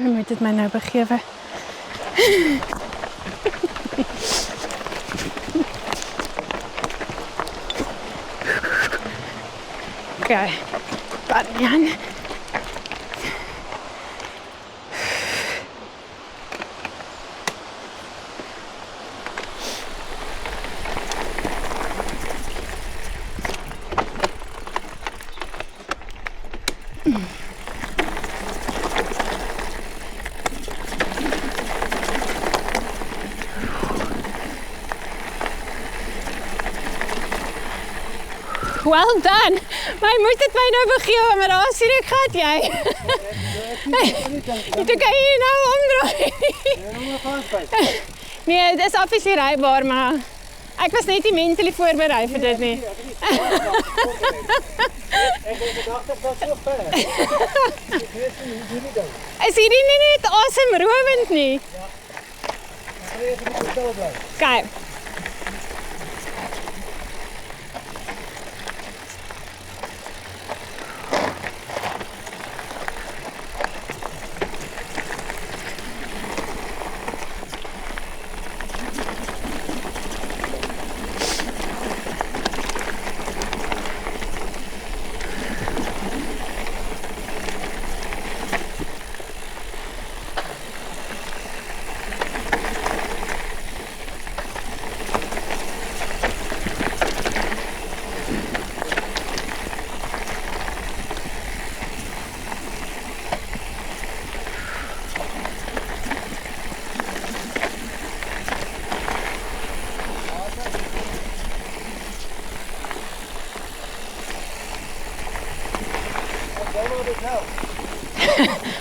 Hy moet dit my nou begewe. Okay, Banyan. Well done. Maar jy moet dit my nou begewe, maar daar sien ek gat jy. Jy kan hier nou omdraai. Nee, dit is obviously rybaar, maar ek was net nie mentally voorberei vir dit nie. Is hierdie nie net asemrowend nie? Okay.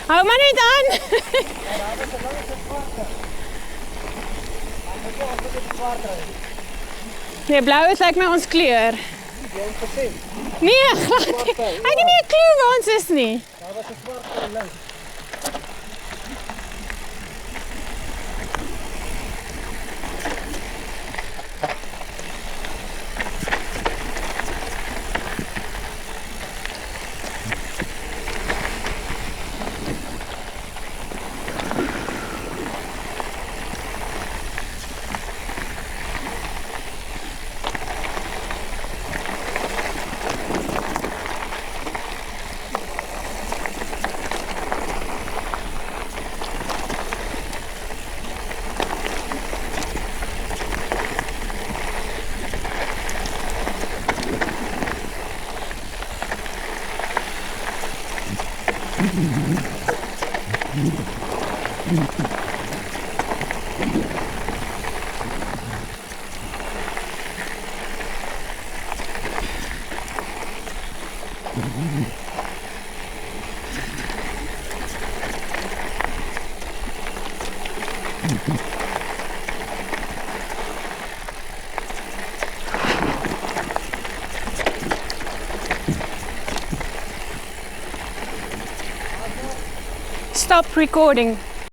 Hou maar net aan. Nee, blauw is like my ons kleur. Nee, glad nie. Ek het nie 'n klou waar ons is nie. Daar was 'n swart lyn. Stop recording.